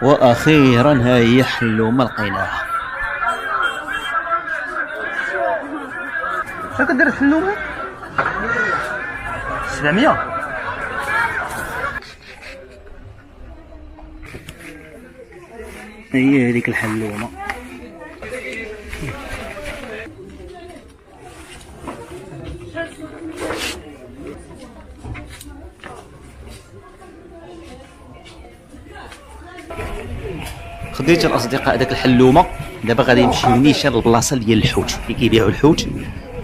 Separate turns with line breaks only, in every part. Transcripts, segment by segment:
واخيرا ها هي حلومه لقيناها.
شنو كدير الحلومه؟ 700.
هي هذيك الحلومه. خديت الاصدقاء داك الحلومه. دابا غادي نمشيو نيشان للبلاصه ديال الحوت اللي كيبيعوا الحوت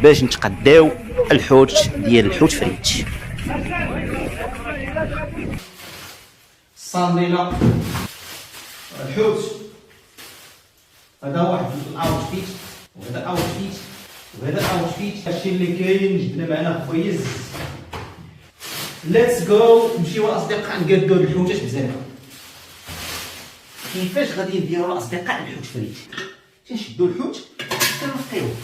باش نتقداو الحوت ديال الحوت فريت.
صامينا الحوت هذا واحد الاوتفيت، وهذا اوتفيت، وهذا اوتفيت. هادشي اللي كاين جبنا معنا خويز. ليتس جو نمشيو الاصدقاء نقادو هاد الحوتات بزاف. كيفاش غادي نديرو الاصدقاء الحوت فريت؟ تنشدو الحوت كنقيوه.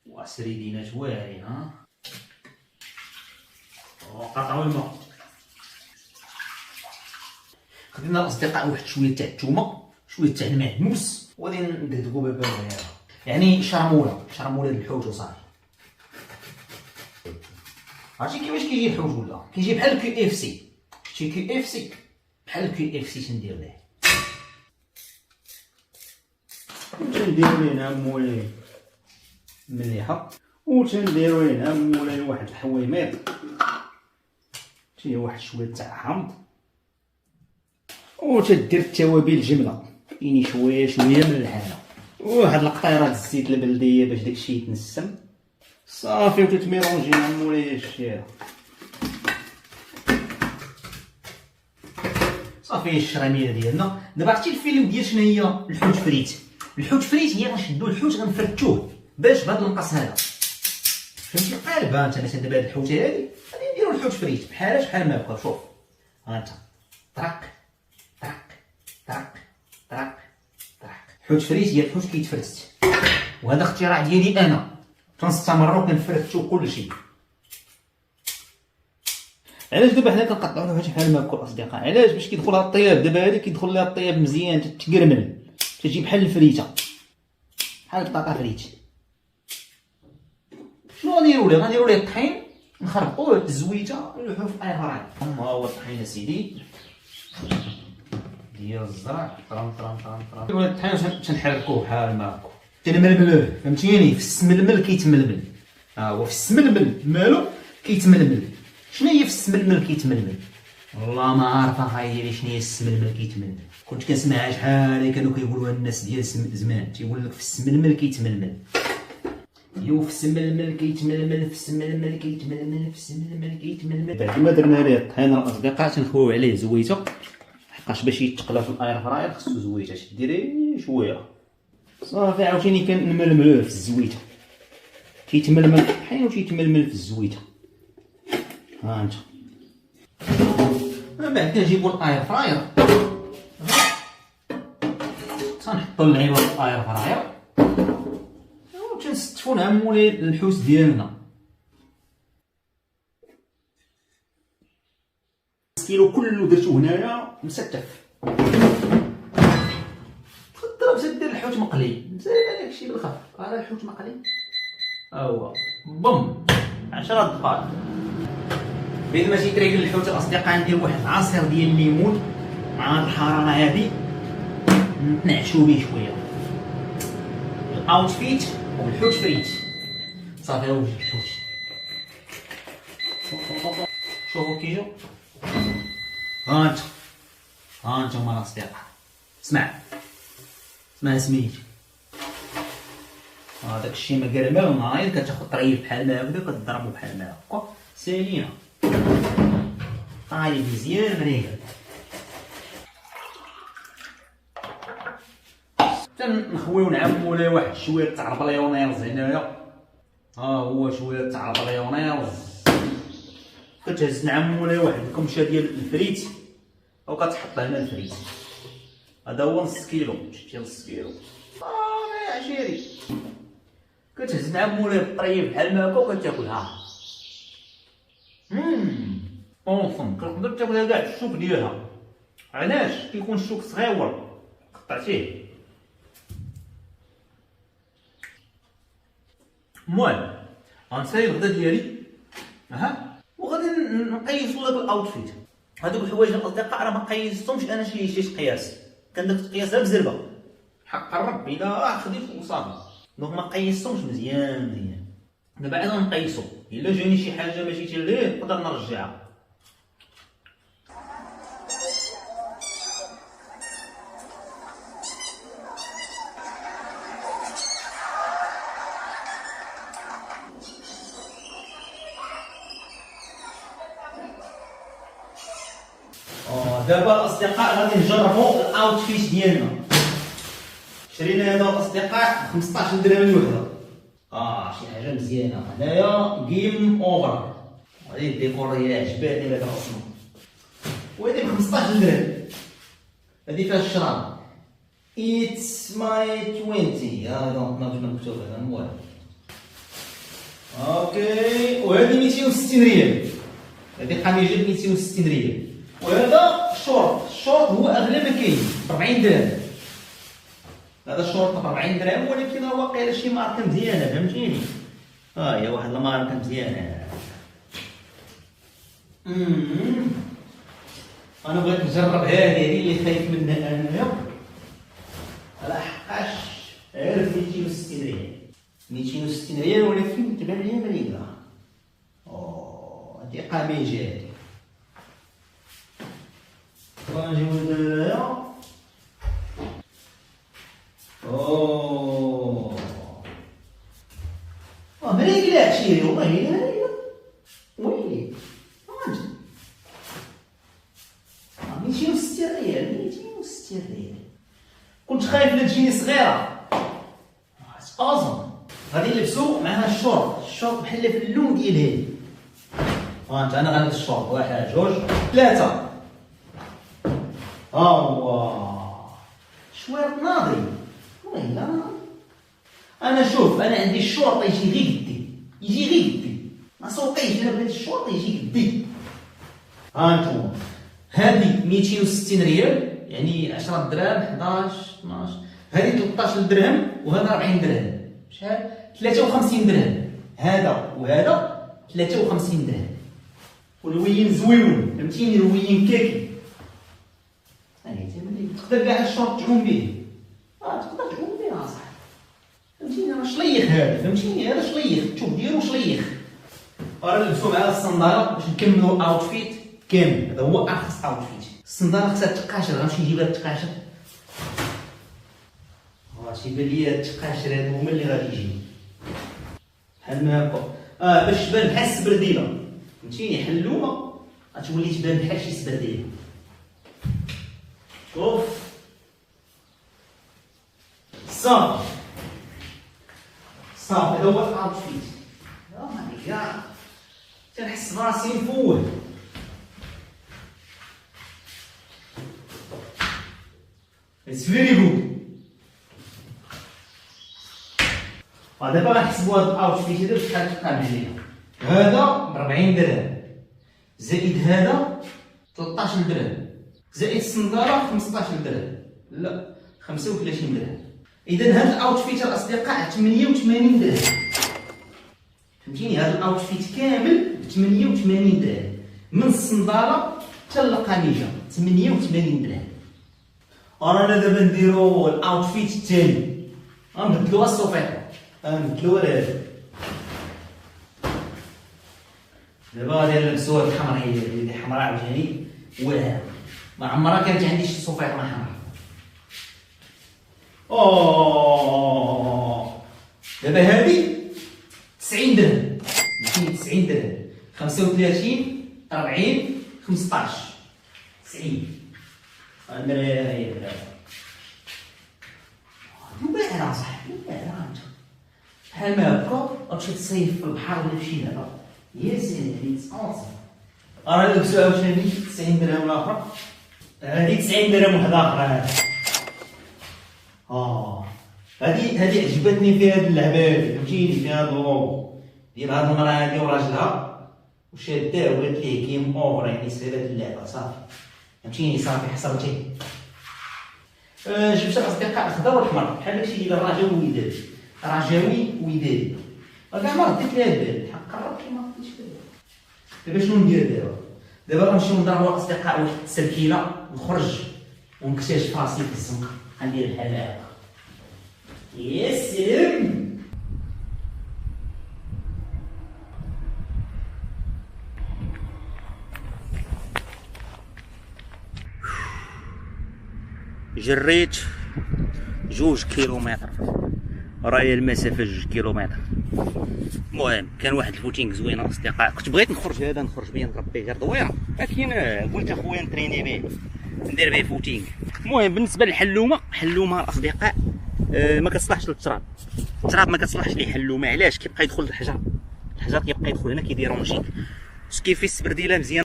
وسريدينات واعرين ها. وقطعوا الماء. خدينا الاصدقاء واحد شويه تاع الثومه، شويه تاع المعدنوس، وغادي ندقدقوا بالبابغيره، يعني شرموله الحوت وصافي. عرفتي كيفاش كيجي الحوت ولا كيجي بحال كي اف سي؟ شتي كي اف سي بحال كي اف سي تندير ليه.
تنديرو ليه هنا مولاي مليحه، وتنديرو ليه هنا مولاي واحد الحويميط، تي واحد شويه تاع حامض، وتدير التوابل الجمله، يعني شويه من الحانه، وواحد القطيره د الزيت البلديه باش داكشي يتنسم صافي، وتتميرونجي مع مولاي الشيره
صافي. الشراميله ديالنا دابا عرفتي الفيلم ديال شنو هي الحوت فريت؟ الحوت فريت هي غنشدو الحوت غنفرتوه باش بهذا المقص هذا، فهمتي؟ قالب. ها انت مثلا دابا هاد الحوته هادي غادي نديرو الحوت فريت بحال ما هكا. شوف ها انت طرق طرق طرق طرق طرق. الحوت فريت هي الحوت كيتفرت، وهذا اختراع ديالي انا، تنستمروا كنفرتو كلشي.
علاش دابا حنا كنقطعوا الحوت بحال ما هكا الاصدقاء؟ علاش؟ باش كيدخل لها الطياب. دابا هادي كيدخل لها الطياب مزيان، تتكرمل، تجي بحال الفريته، بحال البطاطا فريت.
شنو غنديروا ليه؟ غنديروا ليه الطحين، نخربقوه الزويته نلوحوه في الاير فراير. ها هو الطحين اسيدي ديال الزرع. طرام طرام طرام طرام. ولا الطحين تنحركوه بحال ما هكا، تنململوه، فهمتيني؟ في السململ كيتململ. ها هو في السململ مالو كيتململ. شنو هي في السململ كيتململ؟ والله ما عارفه هاي شنو هي السململ كيتململ. كنت كنسمعها شحال كانوا كيقولوها الناس ديال زمان، تيقول لك في السململ كيتململ. يو في السململ كيتململ، في السململ كيتململ، في السململ كيتململ.
بعد ما درنا ليه الطحين الاصدقاء تنخويو عليه زويته، حقاش باش يتقلى في الاير فراير خصو زويته، تديري شويه صافي. عاوتاني كنململوه في الزويته، كيتململ في الطحين وتيتململ في الزويته. ها انت
من بعد كنجيبو الاير فراير، تنحطو اللعيبه في الاير فراير وتنستفو لها مولاي الحوت ديالنا.
الكيلو كله درتو هنايا
مستف. تقدر باش دير الحوت مقلي مزال داكشي بالخف. راه الحوت مقلي ها هو بوم 10 دقائق. بين ما تيتريقل الحوت الاصدقاء ندير واحد العصير ديال الليمون مع هاد الحراره هادي، نتنعشو بيه شويه. الاوتفيت والحوت فريت صافي. ها هو الحوت، شوفو كيجو. ها انتما الاصدقاء، اسمع سميتو. هذاك الشيء مقرمل نايض، كتاخد طريف بحال ما هكذا كتضربو بحال ما هكا سالينا طايب مزيان مريقل. تنخويو نعم مولاي واحد شويه تاع البليونيرز هنايا. ها هو شويه تاع البليونيرز، كتهز نعم مولاي واحد الكمشه ديال الفريت وكتحط هنا الفريت. هذا هو نص كيلو، شتي نص كيلو صافي عشيري. كتهز مع مولاي بالطريف بحال ما هكا وكتاكلها. اونصون كتقدر تاكلها كاع الشوك ديالها. علاش؟ كيكون الشوك صغيور قطعتيه. المهم غنسالي الغدا ديالي وغادي نقيسو داك الاوتفيت. هادوك الحوايج الاصدقاء راه ما قيستهمش انا شي قياس، كان داك القياس بزربه حق الرب الا خديت وصافي. دونك ما قيستهمش مزيان. دابا عاد غنقيسو، الا جاني شي حاجه ماشي تيليه نقدر نرجعها. دابا الاصدقاء غادي نجربوا الاوتفيت ديالنا. شرينا هذا الاصدقاء 15 درهم الوحده. شي حاجه مزيانه. هنايا جيم اوفر. هذه الديكور هي عجباتني هذا الرسمه. وهذه ب 15 درهم. هذه فيها الشراب. اتس ماي 20. هذا ما مكتوب هذا المهم. اوكي وهذه 260 ريال. هذه قميجه ب 260 ريال. وهذا الشورت هو اغلى ما كاين ب 40 درهم. هذا الشورت ب 40 درهم ولكن هو واقيلا شي ماركه مزيانه فهمتيني. هي واحد الماركه مزيانه. انا بغيت نجرب هذه اللي خايف منها انايا لحقاش غير 260 ريال. 260 ريال ولكن تبان لي مريضه. هذه قميجه هذه. غنجيو لهنايا. مريقله هادشي والله الا ويلي. 260 ريال 260 ريال. كنت خايف لا تجيني صغيره. اظن غادي نلبسو معها الشورت بحال في اللون ديال هادي. انت انا غنلبس الشورت. 1 2 3. هو شوية ناضي. ويلا انا شوف انا عندي الشورت يجي غير قدي ما سوقيش. انا بغيت الشورت يجي قدي. انتوما هذه 260 ريال يعني 10 دراهم 11 12. هذه 13 درهم وهذا 40 درهم. شحال؟ 53 درهم. هذا وهذا 53 درهم. والوين زويون فهمتيني. الوين كاكي. تقدر كاع الشورت تعوم به. تقدر تعوم به اصاحبي فهمتيني. راه شليخ هذا فهمتيني. هذا شليخ شوف ديالو شليخ. راه نلبسو مع الصنداله باش نكملو الاوتفيت كامل. هذا هو ارخص اوتفيت. الصنداله خصها تقاشر. غنمشي نجيب هاد التقاشر. تيبان لي هاد التقاشر هادو هما اللي غادي يجيو بحال ما هكا. باش تبان بحال السبرديله فهمتيني. حلومه غتولي تبان بحال شي سبرديله. شوف صافي هذا هو الاوتفيت. ماي جاد تنحس براسي مفوه. اتس فيري جود. ودابا غنحسبوا هاد الاوتفيت هذا بشحال تقام علينا. هذا ب 40 درهم زائد هذا 13 درهم زائد الصنداله 15 درهم. لا 35 درهم. اذا هذا الاوتفيت الاصدقاء 88 درهم فهمتيني. هذا الاوتفيت كامل ب 88 درهم من الصنداله حتى للقميجه 88 درهم. رانا دابا نديرو الاوتفيت الثاني. غنبدلوها السوفيطه. غنبدلوها لهذا. دابا غادي نلبسوها الحمراء. هي حمراء عاوتاني. واعره ما عمرها كانت عندي شي سوفيطه حمراء. دابا هذه 90 درهم. 290 درهم. 35 40 15 90. عندنا هي واعره صاحبي. واعره انت بحال ما هكا غتمشي تصيف في البحر ولا فشي لعبه. يا سيدي هذه تصاص. راه لبسو عاوتاني 90 درهم الاخر. هذه 90 درهم واحده اخرى. هذه عجبتني في هذه اللعبه هذه فهمتيني. فيها هذا اللوغو ديال هذه المراه هذه وراجلها. وشاداه وقالت ليه جيم اوفر، يعني سهلة اللعبة صافي، فهمتيني صافي حصلتيه. جبت الاصدقاء الخضر والاحمر بحال داكشي ديال الرجاوي ودادي، رجاوي ودادي، كاع ما رديت ليها البال، الحق قربت ما رديتش ليها البال. دابا شنو ندير دابا؟ دابا غنمشيو نضربو اصدقاء واحد التسلكيله ونخرج ونكتشف راسي في الزنقه، غندير بحال هكا. يا سلام.
جريت 2 كيلومتر، راهي المسافة 2 كيلومتر. المهم كان واحد الفوتينغ زوين اصدقاء، كنت بغيت نخرج هذا نخرج بيه نضرب بيه غير دويره، ولكن قلت اخويا نتريني به ندير به فوتينغ. المهم بالنسبه للحلومه، حلومه الاصدقاء ما كتصلحش للتراب، التراب ما كتصلحش ليه حلومه. علاش؟ كيبقى يدخل الحجر كيبقى يدخل هنا كيديرونجيك، سكيفي السبرديله مزيان.